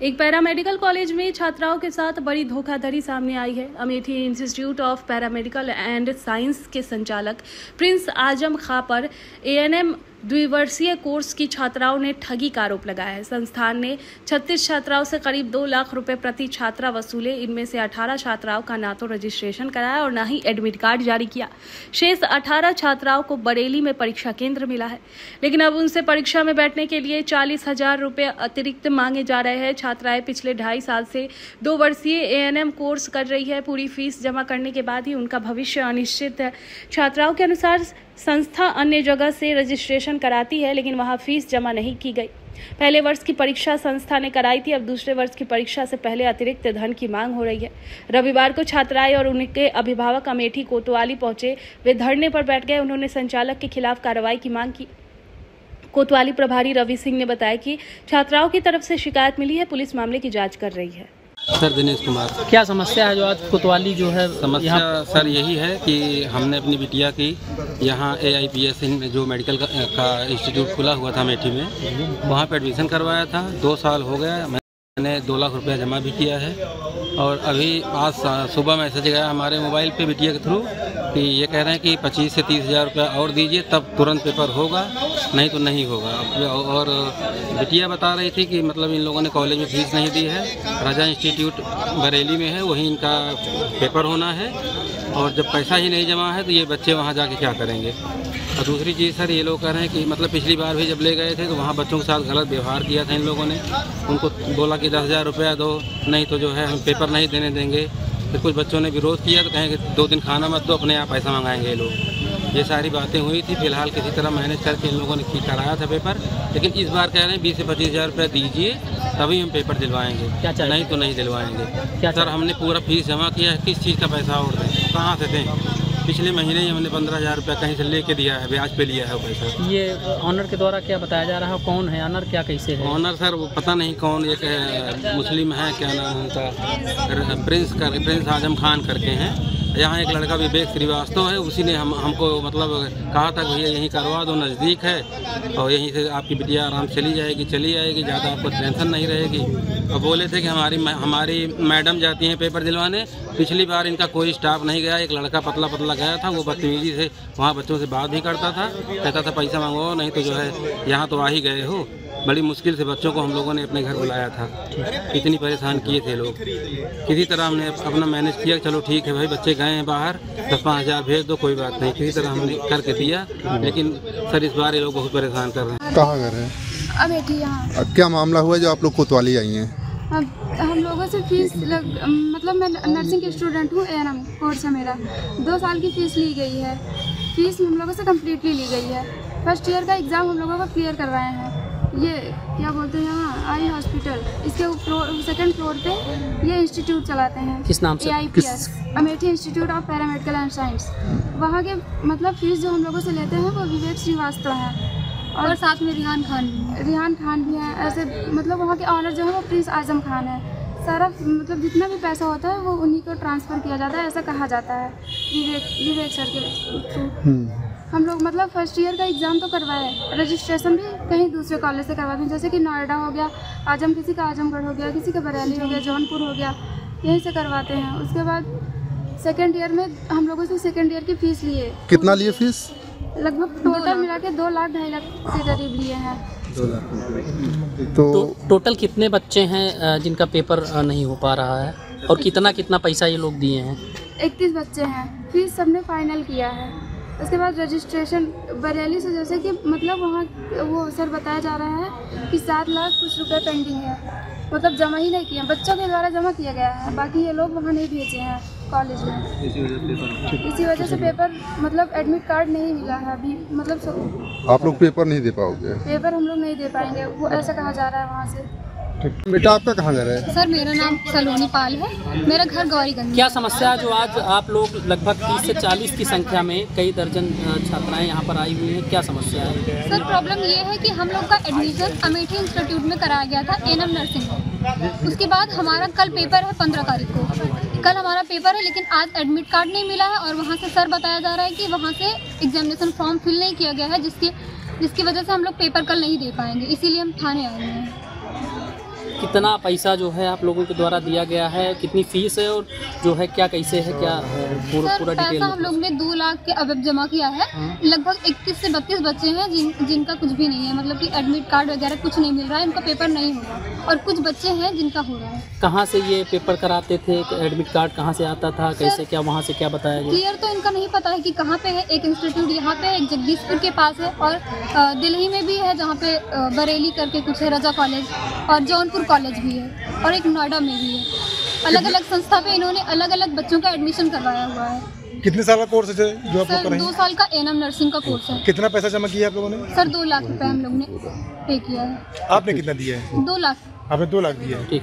एक paramedical college में छात्राओं के साथ बड़ी धोखाधड़ी सामने आई है। Amethi institute of paramedical and science के संचालक प्रिंस आजम खां पर एएनएम द्विवर्षीय कोर्स की छात्राओं ने ठगी का आरोप लगाया है। संस्थान ने 36 छात्राओं से करीब 2 लाख रुपए प्रति छात्रा वसूले। इनमें से 18 छात्राओं का ना तो रजिस्ट्रेशन कराया और ना ही एडमिट कार्ड जारी किया। शेष 18 छात्राओं को बरेली में परीक्षा केंद्र मिला है, लेकिन अब उनसे परीक्षा में बैठने के लिए 40,000 रुपए अतिरिक्त मांगे जा रहे हैं। छात्राएं पिछले 2.5 साल से 2 वर्षीय एएनएम कोर्स कर रही है। पूरी फीस जमा करने के बाद ही उनका भविष्य अनिश्चित है। छात्राओं के अनुसार संस्था अन्य जगह से रजिस्ट्रेशन कराती है, लेकिन वहां फीस जमा नहीं की गई। पहले वर्ष की परीक्षा संस्था ने कराई थी, अब दूसरे वर्ष की परीक्षा से पहले अतिरिक्त धन की मांग हो रही है। रविवार को छात्राएं और उनके अभिभावक अमेठी कोतवाली पहुंचे। वे धरने पर बैठ गए। उन्होंने संचालक के खिलाफ कार्रवाई की मांग की। कोतवाली प्रभारी रवि सिंह ने बताया कि छात्राओं की तरफ से शिकायत मिली है, पुलिस मामले की जाँच कर रही है। सर दिनेश कुमार, क्या समस्या है जो आज कोतवाली जो है? समस्या सर यही है कि हमने अपनी बिटिया की यहाँ AIPS जो मेडिकल का इंस्टीट्यूट खुला हुआ था अमेठी में, वहाँ पे एडमिशन करवाया था। 2 साल हो गया। मैंने 2 लाख रुपया जमा भी किया है और अभी आज सुबह मैसेज गया हमारे मोबाइल पे बिटिया के थ्रू कि ये कह रहे हैं कि 25 से 30,000 रुपया और दीजिए तब तुरंत पेपर होगा, नहीं तो नहीं होगा। और बिटिया बता रही थी कि मतलब इन लोगों ने कॉलेज में फीस नहीं दी है, राजा इंस्टीट्यूट बरेली में है, वहीं इनका पेपर होना है और जब पैसा ही नहीं जमा है तो ये बच्चे वहाँ जाके क्या करेंगे। और दूसरी चीज़ सर ये लोग कह रहे हैं कि मतलब पिछली बार भी जब ले गए थे तो वहाँ बच्चों के साथ गलत व्यवहार किया था इन लोगों ने। उनको बोला कि 10,000 रुपया दो, नहीं तो जो है हम पेपर नहीं देने देंगे। फिर कुछ बच्चों ने विरोध किया तो कहें कि 2 दिन खाना मत दो, अपने आप पैसा मंगाएंगे ये लोग। ये सारी बातें हुई थी। फिलहाल किसी तरह मैनेज करके इन लोगों ने कराया था पेपर, लेकिन इस बार कह रहे हैं 20 से 25,000 रुपया दीजिए तभी हम पेपर दिलवाएंगे, नहीं तो नहीं दिलवाएंगे। क्या सर हमने पूरा फीस जमा किया है, किस चीज़ का पैसा और दें, कहाँ से दें? पिछले महीने ही हमने 15,000 रुपया कहीं से लेके दिया है, ब्याज पे लिया है वो पैसा। ये ऑनर के द्वारा क्या बताया जा रहा है? कौन है ऑनर, क्या कैसे है? ऑनर सर वो पता नहीं कौन, एक मुस्लिम है, क्या नाम उनका, प्रिंस आजम खान करके हैं। यहाँ एक लड़का विवेक श्रीवास्तव है, उसी ने हमको मतलब कहा था कि भैया यहीं करवा दो, नज़दीक है और यहीं से आपकी बिटिया आराम चली जाएगी, ज़्यादा आपको टेंशन नहीं रहेगी। और बोले थे कि हमारी मैडम जाती हैं पेपर दिलवाने। पिछली बार इनका कोई स्टाफ नहीं गया, एक लड़का पतला गया था, वो बदतमीजी से वहाँ बच्चों से बात भी करता था, कहता था पैसा मंगवाओ, नहीं तो जो है यहाँ तो आ ही गए हो। बड़ी मुश्किल से बच्चों को हम लोगों ने अपने घर बुलाया था, इतनी परेशान किए थे लोग। किसी तरह हमने अपना मैनेज किया, चलो ठीक है भाई बच्चे गए हैं बाहर, 10-5 भेज दो, कोई बात नहीं, किसी तरह हमने करके दिया। लेकिन सर इस बार ये लोग बहुत परेशान कर रहे हैं। कहाँ घर है? अमेठी। यहाँ क्या मामला हुआ जो आप लोग कोतवाली आई हैं? हम लोगों से फीस मतलब मैं नर्सिंग की स्टूडेंट हूँ, एएनएम कोर्स है मेरा। 2 साल की फ़ीस ली गई है। फीस हम लोगों से कम्प्लीटली ली गई है। फर्स्ट ईयर का एग्ज़ाम हम लोगों को क्लियर करवाए हैं। ये क्या बोलते हैं यहाँ आई हॉस्पिटल, इसके 2nd फ्लोर पे ये इंस्टीट्यूट चलाते हैं। किस नाम से? AIPS Amethi institute of paramedical and science. वहाँ के मतलब फ़ीस जो हम लोगों से लेते हैं वो विवेक श्रीवास्तव है और साथ में रिहान खान भी है। ऐसे मतलब वहाँ के ऑनर जो है वो प्रिंस आजम खान है। सारा मतलब जितना भी पैसा होता है वो उन्हीं को ट्रांसफ़र किया जाता है, ऐसा कहा जाता है विवेक सर के थ्रू। हम लोग मतलब फर्स्ट ईयर का एग्ज़ाम तो करवाए, रजिस्ट्रेशन भी कहीं दूसरे कॉलेज से करवाते हैं, जैसे कि नोएडा हो गया, किसी का आजमगढ़ हो गया, किसी का बरेली हो गया, जौनपुर हो गया, यहीं से करवाते हैं। उसके बाद 2nd ईयर में हम लोगों से 2nd ईयर की फ़ीस लिए। कितना लिए फीस? लगभग टोटल मिला के 2 लाख 2.5 लाख के करीब लिए हैं। 2 लाख। तो टोटल कितने बच्चे हैं जिनका पेपर नहीं हो पा रहा है और कितना पैसा ये लोग दिए हैं? 31 बच्चे हैं। फीस सबने फाइनल किया है। उसके बाद रजिस्ट्रेशन बरेली से, जैसे कि मतलब वहाँ वो सर बताया जा रहा है कि 7 लाख कुछ रुपए पेंडिंग है, मतलब जमा ही नहीं किया, बच्चों के द्वारा जमा किया गया है, बाकी ये लोग वहाँ नहीं भेजे हैं कॉलेज में। इसी वजह से पेपर मतलब एडमिट कार्ड नहीं मिला है अभी। मतलब आप लोग पेपर नहीं दे पाओगे? पेपर हम लोग नहीं दे पाएंगे, वो ऐसा कहा जा रहा है वहाँ से। बेटा आपका कहाँ घर है? सर मेरा नाम सलोनी पाल है, मेरा घर गौरीगंज। क्या समस्या जो आज आप लोग लगभग 30 से 40 की संख्या में कई दर्जन छात्राएं यहाँ पर आई हुई हैं, क्या समस्या है? सर प्रॉब्लम ये है कि हम लोग का एडमिशन अमेठी इंस्टीट्यूट में कराया गया था एएनएम नर्सिंग। उसके बाद हमारा कल पेपर है 15 तारीख को, कल हमारा पेपर है, लेकिन आज एडमिट कार्ड नहीं मिला है और वहाँ से सर बताया जा रहा है कि वहाँ से एग्जामिनेशन फॉर्म फिल नहीं किया गया है, जिसकी जिसकी वजह से हम लोग पेपर कल नहीं दे पाएंगे, इसीलिए हम थाने आए हुए हैं। कितना पैसा जो है आप लोगों के द्वारा दिया गया है, कितनी फीस है और जो है क्या कैसे है, क्या पूरा सर डिटेल पैसा हम लोग ने 2 लाख के अब जमा किया है। लगभग 21 से 32 बच्चे हैं जिनका कुछ भी नहीं है, मतलब कि एडमिट कार्ड वगैरह कुछ नहीं मिल रहा है, इनका पेपर नहीं हो रहा, और कुछ बच्चे हैं जिनका हो रहा है। कहाँ से ये पेपर कराते थे, एडमिट कार्ड कहाँ से आता था, कैसे क्या वहाँ से क्या बताया गया? क्लियर तो इनका नहीं पता है कि कहाँ पे है। एक इंस्टीट्यूट यहाँ पे, एक जगदीशपुर के पास है, और दिल्ली में भी है जहाँ पे बरेली करके कुछ है, रजा कॉलेज, और जौनपुर कॉलेज भी है, और एक नोएडा में भी है। अलग अलग संस्था पे इन्होंने अलग अलग बच्चों का एडमिशन करवाया हुआ है। कितने साल का कोर्स है जो आप लोग सर कर रहे 2 हैं? साल का एएनएम नर्सिंग का कोर्स है। कितना पैसा जमा किया आप लोगों ने? सर 2 लाख रुपए हम लोग ने पे किया है। आपने कितना दिया है? 2 लाख। आपने 2 लाख दिया है। ठीक।